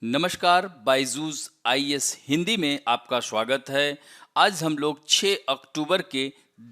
नमस्कार, बायजूस आईएएस हिंदी में आपका स्वागत है। आज हम लोग 6 अक्टूबर के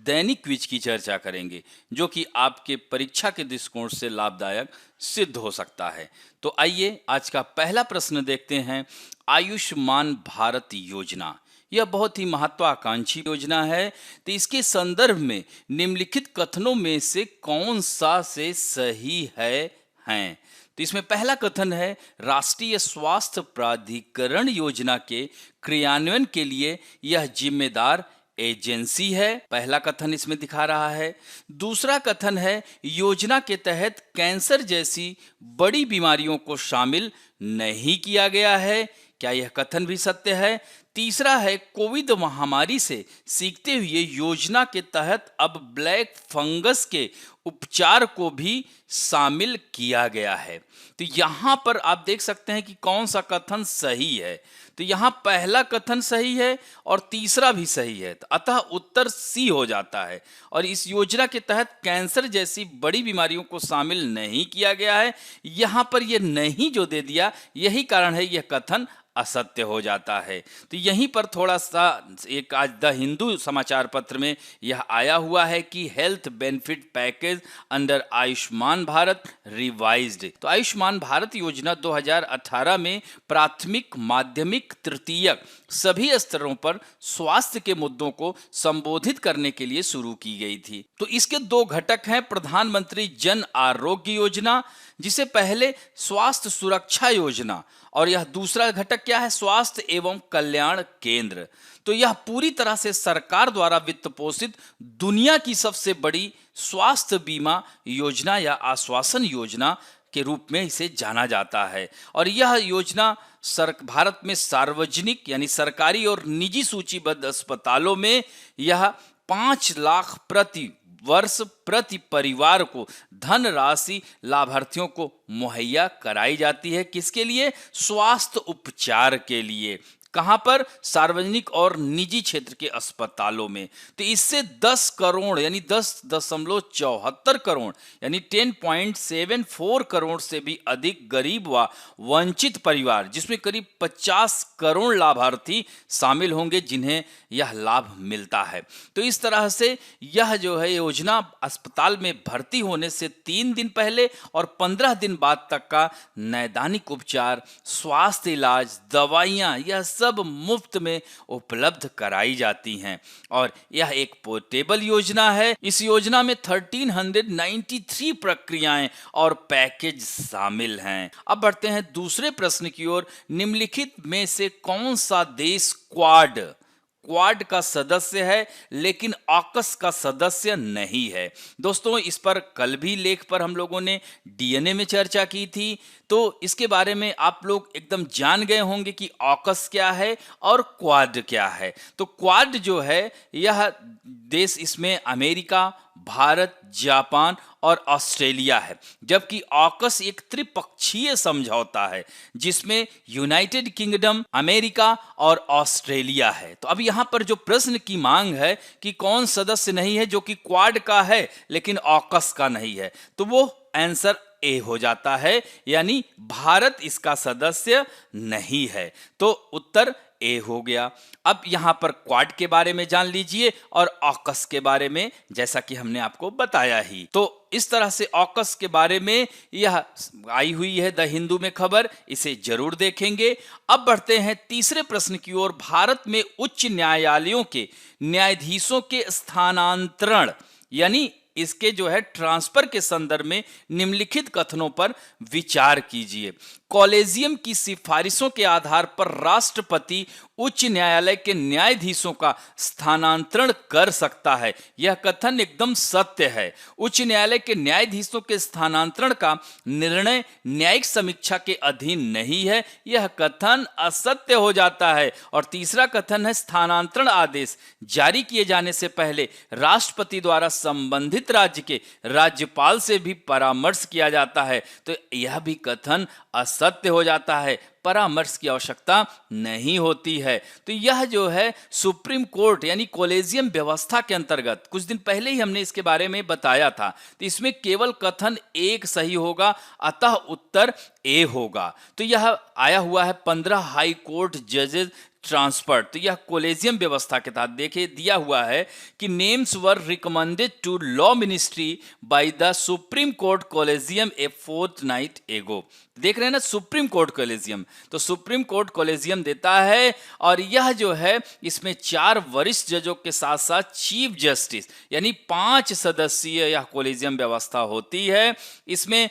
दैनिक क्विज की चर्चा करेंगे, जो कि आपके परीक्षा के दृष्टिकोण से लाभदायक सिद्ध हो सकता है। तो आइए आज का पहला प्रश्न देखते हैं। आयुष्मान भारत योजना यह बहुत ही महत्वाकांक्षी योजना है। तो इसके संदर्भ में निम्नलिखित कथनों में से कौन सा से सही हैं। तो इसमें पहला कथन है, राष्ट्रीय स्वास्थ्य प्राधिकरण योजना के क्रियान्वयन के लिए यह जिम्मेदार एजेंसी है। पहला कथन इसमें दिखा रहा है। दूसरा कथन है, योजना के तहत कैंसर जैसी बड़ी बीमारियों को शामिल नहीं किया गया है। क्या यह कथन भी सत्य है? तीसरा है, कोविड महामारी से सीखते हुए योजना के तहत अब ब्लैक फंगस के उपचार को भी शामिल किया गया है। तो यहाँ पर आप देख सकते हैं कि कौन सा कथन सही है। तो यहाँ पहला कथन सही है और तीसरा भी सही है, तो अतः उत्तर सी हो जाता है। और इस योजना के तहत कैंसर जैसी बड़ी बीमारियों को शामिल नहीं किया गया है। यहाँ पर यह नहीं जो दे दिया, यही कारण है यह कथन असत्य हो जाता है। तो यहीं पर थोड़ा सा एक आज द हिंदू समाचार पत्र में यह आया हुआ है कि health benefit package under Ayushman Bharat revised. तो आयुष्मान भारत योजना 2018 में प्राथमिक, माध्यमिक, तृतीयक सभी स्तरों पर स्वास्थ्य के मुद्दों को संबोधित करने के लिए शुरू की गई थी। तो इसके दो घटक हैं, प्रधानमंत्री जन आरोग्य योजना, जिसे पहले स्वास्थ्य सुरक्षा योजना, और यह दूसरा घटक क्या है, स्वास्थ्य एवं कल्याण केंद्र। तो यह पूरी तरह से सरकार द्वारा वित्त पोषित दुनिया की सबसे बड़ी स्वास्थ्य बीमा योजना या आश्वासन योजना के रूप में इसे जाना जाता है। और यह योजना भारत में सार्वजनिक यानी सरकारी और निजी सूचीबद्ध अस्पतालों में यह 5 लाख प्रति वर्ष प्रति परिवार को धनराशि लाभार्थियों को मुहैया कराई जाती है। किसके लिए? स्वास्थ्य उपचार के लिए। कहां पर? सार्वजनिक और निजी क्षेत्र के अस्पतालों में। तो इससे 10 करोड़ यानी 10.74 करोड़ यानी 10.74 करोड़ से भी अधिक गरीब व वंचित परिवार, जिसमें करीब 50 करोड़ लाभार्थी शामिल होंगे, जिन्हें यह लाभ मिलता है। तो इस तरह से यह जो है योजना अस्पताल में भर्ती होने से 3 दिन पहले और 15 दिन बाद तक का नैदानिक उपचार, स्वास्थ्य इलाज, दवाइयां, यह सब मुफ्त में उपलब्ध कराई जाती हैं। और यह एक पोर्टेबल योजना है। इस योजना में 1393 प्रक्रियाएं और पैकेज शामिल हैं। अब बढ़ते हैं दूसरे प्रश्न की ओर। निम्नलिखित में से कौन सा देश क्वाड का सदस्य है लेकिन ऑकस का सदस्य नहीं है? दोस्तों, इस पर कल भी लेख पर हम लोगों ने डीएनए में चर्चा की थी। तो इसके बारे में आप लोग एकदम जान गए होंगे कि ऑकस क्या है और क्वाड क्या है। तो क्वाड जो है यह देश, इसमें अमेरिका, भारत, जापान और ऑस्ट्रेलिया है, जबकि ऑकस एक त्रिपक्षीय समझौता है जिसमें यूनाइटेड किंगडम, अमेरिका और ऑस्ट्रेलिया है। तो अब यहां पर जो प्रश्न की मांग है कि कौन सदस्य नहीं है जो कि क्वाड का है लेकिन ऑकस का नहीं है, तो वो आंसर ए हो जाता है, यानी भारत इसका सदस्य नहीं है। तो उत्तर ए हो गया। अब यहां पर क्वाड के बारे में जान लीजिए और ऑकस के बारे में, जैसा कि हमने आपको बताया ही। तो इस तरह से ऑकस के बारे में यह आई हुई है द हिंदू में खबर, इसे जरूर देखेंगे। अब बढ़ते हैं तीसरे प्रश्न की ओर। भारत में उच्च न्यायालयों के न्यायाधीशों के स्थानांतरण यानी इसके जो है ट्रांसफर के संदर्भ में निम्नलिखित कथनों पर विचार कीजिए। कॉलेजियम की सिफारिशों के आधार पर राष्ट्रपति उच्च न्यायालय के न्यायाधीशों का स्थानांतरण कर सकता है। यह कथन एकदम सत्य है। उच्च न्यायालय के न्यायाधीशों के स्थानांतरण का निर्णय न्यायिक समीक्षा के अधीन नहीं है। यह कथन असत्य हो जाता है। और तीसरा कथन है, स्थानांतरण आदेश जारी किए जाने से पहले राष्ट्रपति द्वारा संबंधित राज्य के राज्यपाल से भी परामर्श किया जाता है। तो यह भी कथन सत्य हो जाता है, परामर्श की आवश्यकता नहीं होती है। तो यह जो है सुप्रीम कोर्ट यानी कॉलेजियम व्यवस्था के अंतर्गत कुछ दिन पहले ही हमने इसके बारे में बताया था। तो इसमें केवल कथन एक सही होगा, अतः उत्तर ए होगा। तो यह आया हुआ है 15 हाई कोर्ट जजेस ट्रांसफर। तो यह कोलेजियम व्यवस्था के तहत देखिए दिया हुआ है कि names were recommended to law ministry by the Supreme Court collegium a fortnight ago. देख रहे हैं ना, सुप्रीम कोर्ट कॉलेजियम, तो सुप्रीम कोर्ट कॉलेजियम देता है और यह जो है इसमें 4 वरिष्ठ जजों के साथ साथ चीफ जस्टिस यानी 5 सदस्यीय यह कॉलेजियम व्यवस्था होती है। इसमें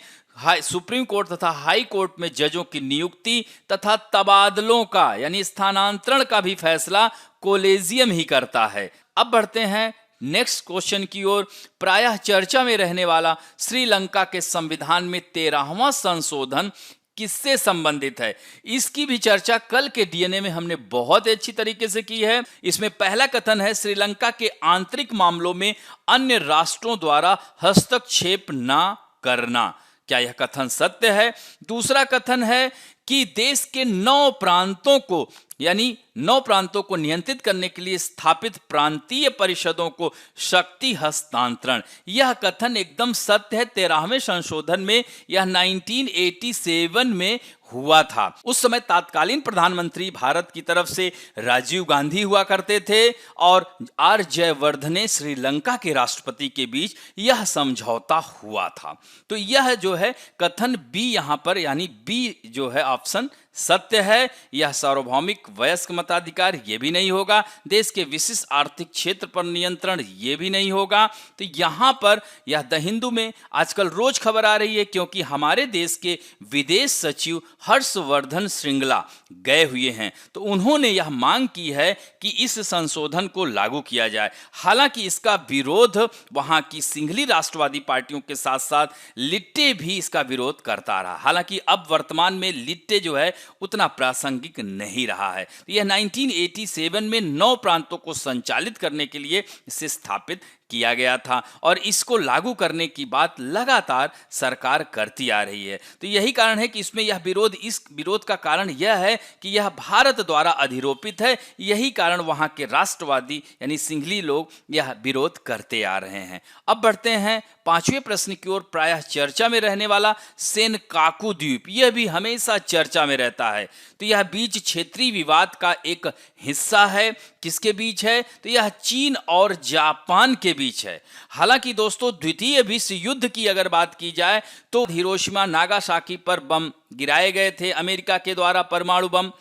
सुप्रीम कोर्ट तथा हाई कोर्ट में जजों की नियुक्ति तथा तबादलों का यानी स्थानांतरण का भी फैसला कॉलेजियम ही करता है। अब बढ़ते हैं नेक्स्ट क्वेश्चन की ओर। प्रायः चर्चा में रहने वाला श्रीलंका के संविधान में 13वां संशोधन किससे संबंधित है? इसकी भी चर्चा कल के डीएनए में हमने बहुत अच्छी तरीके से की है। इसमें पहला कथन है श्रीलंका के आंतरिक मामलों में अन्य राष्ट्रों द्वारा हस्तक्षेप न करना। क्या यह कथन सत्य है? दूसरा कथन है कि देश के 9 प्रांतों को यानी 9 प्रांतों को नियंत्रित करने के लिए स्थापित प्रांतीय परिषदों को शक्ति हस्तांतरण। यह कथन एकदम सत्य है। 13वें संशोधन में यह 1987 में हुआ था। उस समय तत्कालीन प्रधानमंत्री भारत की तरफ से राजीव गांधी हुआ करते थे और आर जयवर्धने श्रीलंका के राष्ट्रपति के बीच यह समझौता हुआ था। तो यह जो है कथन बी यहां पर यानी बी जो है ऑप्शन सत्य है। यह सार्वभौमिक वयस्क मताधिकार ये भी नहीं होगा। देश के विशिष्ट आर्थिक क्षेत्र पर नियंत्रण ये भी नहीं होगा। तो यहां पर यह द हिंदू में आजकल रोज खबर आ रही है क्योंकि हमारे देश के विदेश सचिव हर्षवर्धन श्रृंगला गए हुए हैं। तो उन्होंने यह मांग की है कि इस संशोधन को लागू किया जाए। हालांकि इसका विरोध वहां की सिंघली राष्ट्रवादी पार्टियों के साथ साथ लिट्टे भी इसका विरोध करता रहा। हालांकि अब वर्तमान में लिट्टे जो है उतना प्रासंगिक नहीं रहा है। यह 1987 में 9 प्रांतों को संचालित करने के लिए इसे स्थापित किया गया था और इसको लागू करने की बात लगातार सरकार करती आ रही है। तो यही कारण है कि इसमें यह विरोध, इस विरोध का कारण यह है कि यह भारत द्वारा अधिरोपित है। यही कारण वहां के राष्ट्रवादी यानी सिंघली लोग यह विरोध करते आ रहे हैं। अब बढ़ते हैं 5वें प्रश्न की ओर। प्रायः चर्चा में रहने वाला सेनकाकू द्वीप, यह भी हमेशा चर्चा में रहता है। तो यह बीच क्षेत्रीय विवाद का एक हिस्सा है। किसके बीच है? तो यह चीन और जापान के बीच है। हालांकि दोस्तों द्वितीय विश्व युद्ध की अगर बात की जाए तो हिरोशिमा नागासाकी पर बम गिराए गए थे अमेरिका के द्वारा, परमाणु बम।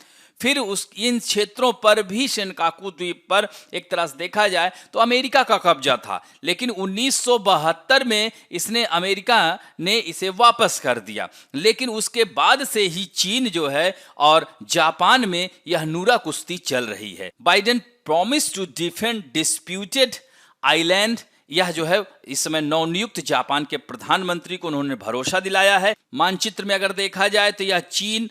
फिर इन क्षेत्रों पर भी सेनकाकू द्वीप पर एक तरह से देखा जाए तो अमेरिका का कब्जा था, लेकिन 1972 में अमेरिका ने इसे वापस कर दिया। लेकिन उसके बाद से ही चीन जो है और जापान में यह नूरा कुश्ती चल रही है। Biden promise to defend disputed island, यह जो है इस समय नवनियुक्त जापान के प्रधानमंत्री को उन्होंने भरोसा दिलाया है। मानचित्र में अगर देखा जाए तो यह चीन,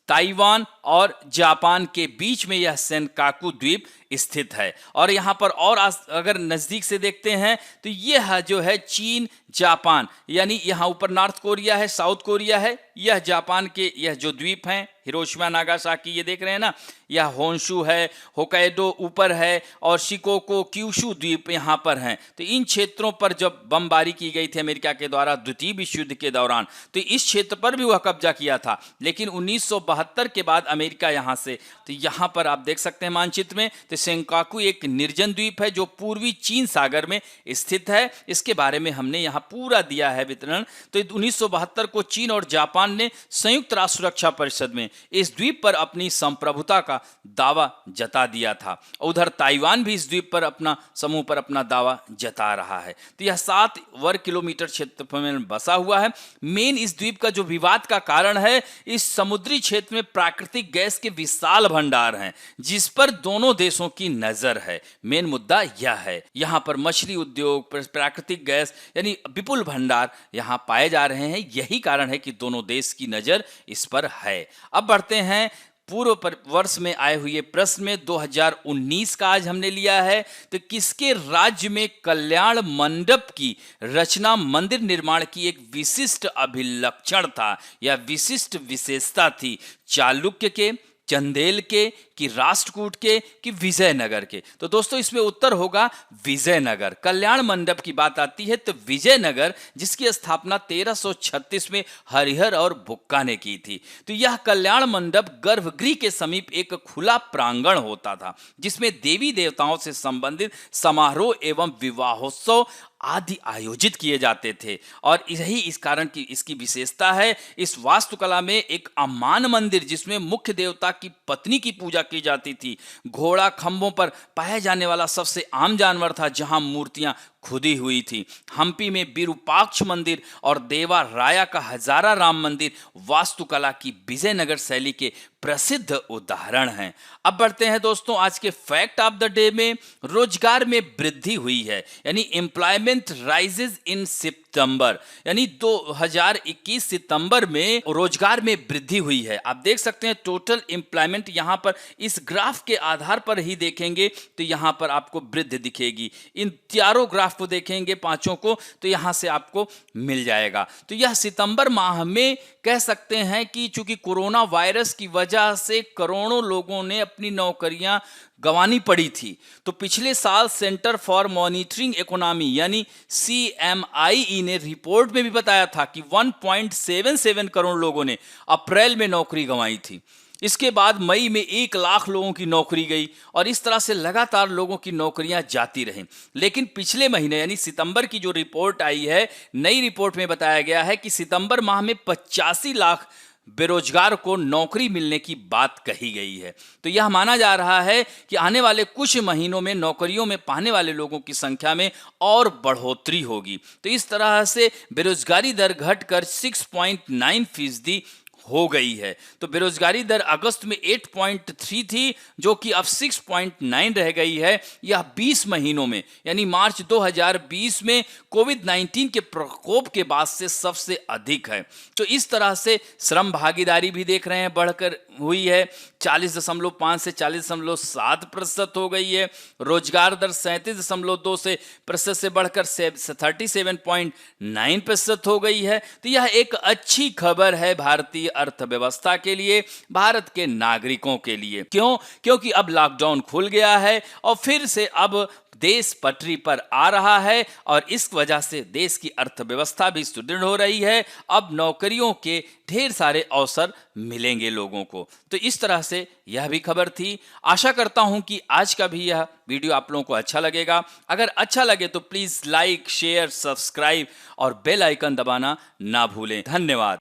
ताइवान और जापान के बीच में यह सेनकाकू द्वीप स्थित है। और यहाँ पर और अगर नज़दीक से देखते हैं तो यह जो है चीन जापान यानी यहाँ ऊपर नॉर्थ कोरिया है, साउथ कोरिया है, यह जापान के यह जो द्वीप हैं हिरोशिमा नागासाकी ये देख रहे हैं ना, यह होन्शु है, होकाइडो ऊपर है और शिकोको क्यूशु द्वीप यहाँ पर हैं। तो इन क्षेत्रों पर जब बमबारी की गई थी अमेरिका के द्वारा द्वितीय विश्व युद्ध के दौरान, तो इस क्षेत्र पर भी वह कब्जा किया था। लेकिन 1972 के बाद अमेरिका यहाँ से, तो यहाँ पर आप देख सकते हैं मानचित्र में, तो सेनकाकू एक निर्जन द्वीप है जो पूर्वी चीन सागर में स्थित है। इसके बारे में हमने यहाँ पूरा दिया है विवरण। तो 1972 को चीन और जापान ने संयुक्त राष्ट्र सुरक्षा परिषद में इस द्वीप पर अपनी संप्रभुता का दावा जता दिया था। उधर ताइवान भी इस द्वीप पर अपना समूह पर अपना दावा जता रहा है। तो यह 7 वर्ग किलोमीटर क्षेत्रफल में बसा हुआ है। मेन इस द्वीप का जो विवाद का कारण है, इस समुद्री क्षेत्र में प्राकृतिक गैस के विशाल भंडार हैं जिस पर दोनों देशों की नजर है। मेन मुद्दा यह है, यहाँ पर मछली उद्योग, प्राकृतिक गैस यानी विपुल भंडार यहाँ पाए जा रहे हैं। यही कारण है कि दोनों देश की नजर इस पर है। अब बढ़ते हैं वर्ष में आए हुए प्रश्न में 2019 का आज हमने लिया है। तो किसके राज्य में कल्याण मंडप की रचना मंदिर निर्माण की एक विशिष्ट अभिलक्षण था या विशिष्ट विशेषता थी? चालुक्य के, चंदेल के, कि राष्ट्रकूट के, कि विजयनगर के? तो दोस्तों इसमें उत्तर होगा विजयनगर। कल्याण मंडप की बात आती है तो विजयनगर, जिसकी स्थापना 1336 में हरिहर और बुक्का ने की थी। तो यह कल्याण मंडप गर्भगृह के समीप एक खुला प्रांगण होता था जिसमें देवी देवताओं से संबंधित समारोह एवं विवाहोत्सव आदि आयोजित किए जाते थे। और यही इस कारण की इसकी विशेषता है। इस वास्तुकला में एक अम्मान मंदिर जिसमें मुख्य देवता की पत्नी की पूजा की जाती थी। घोड़ा खंभों पर पाया जाने वाला सबसे आम जानवर था जहां मूर्तियां खुदी हुई थी। हम्पी में विरूपाक्ष मंदिर और देवा राया का हजारा राम मंदिर वास्तुकला की विजयनगर शैली के प्रसिद्ध उदाहरण हैं। अब बढ़ते हैं दोस्तों आज के फैक्ट ऑफ द डे में। रोजगार में वृद्धि हुई है, यानी एम्प्लॉयमेंट राइजेज इन सितंबर, यानी 2021 सितंबर में रोजगार में वृद्धि हुई है। आप देख सकते हैं टोटल एम्प्लॉयमेंट, यहां पर इस ग्राफ के आधार पर ही देखेंगे तो यहां पर आपको वृद्धि दिखेगी। इन चारों ग्राफ को देखेंगे पांचों को तो यहां से आपको मिल जाएगा। तो यह सितंबर माह में कह सकते हैं कि चूंकि कोरोना वायरस की वजह से करोड़ों लोगों ने अपनी नौकरियां गंवानी पड़ी थी, तो पिछले साल सेंटर फॉर मॉनिटरिंग इकोनॉमी यानी CMIE ने रिपोर्ट में भी बताया था कि 1.77 करोड़ लोगों ने अप्रैल में नौकरी गंवाई थी। इसके बाद मई में 1 लाख लोगों की नौकरी गई और इस तरह से लगातार लोगों की नौकरियां जाती रहीं। लेकिन पिछले महीने यानी सितंबर की जो रिपोर्ट आई है, नई रिपोर्ट में बताया गया है कि सितंबर माह में 85 लाख बेरोजगार को नौकरी मिलने की बात कही गई है। तो यह माना जा रहा है कि आने वाले कुछ महीनों में नौकरियों में पाने वाले लोगों की संख्या में और बढ़ोतरी होगी। तो इस तरह से बेरोजगारी दर घटकर 6.9% हो गई है। तो बेरोजगारी दर अगस्त में 8.3 थी जो कि अब 6.9 रह गई है। यह 20 महीनों में यानी मार्च 2020 में कोविड-19 के प्रकोप के बाद से सबसे अधिक है। तो इस तरह से श्रम भागीदारी भी देख रहे हैं बढ़कर हुई है, 40.5 से 40.7% हो गई है। रोजगार दर 37.2 से प्रतिशत से बढ़कर 37.9% हो गई है। तो यह एक अच्छी खबर है भारतीय अर्थव्यवस्था के लिए, भारत के नागरिकों के लिए। क्यों? क्योंकि अब लॉकडाउन खुल गया है और फिर से अब देश पटरी पर आ रहा है और इस वजह से देश की अर्थव्यवस्था भी सुदृढ़ हो रही है। अब नौकरियों के ढेर सारे अवसर मिलेंगे लोगों को। तो इस तरह से यह भी खबर थी। आशा करता हूं कि आज का भी यह वीडियो आप लोगों को अच्छा लगेगा। अगर अच्छा लगे तो प्लीज लाइक, शेयर, सब्सक्राइब और बेल आइकन दबाना ना भूलें। धन्यवाद।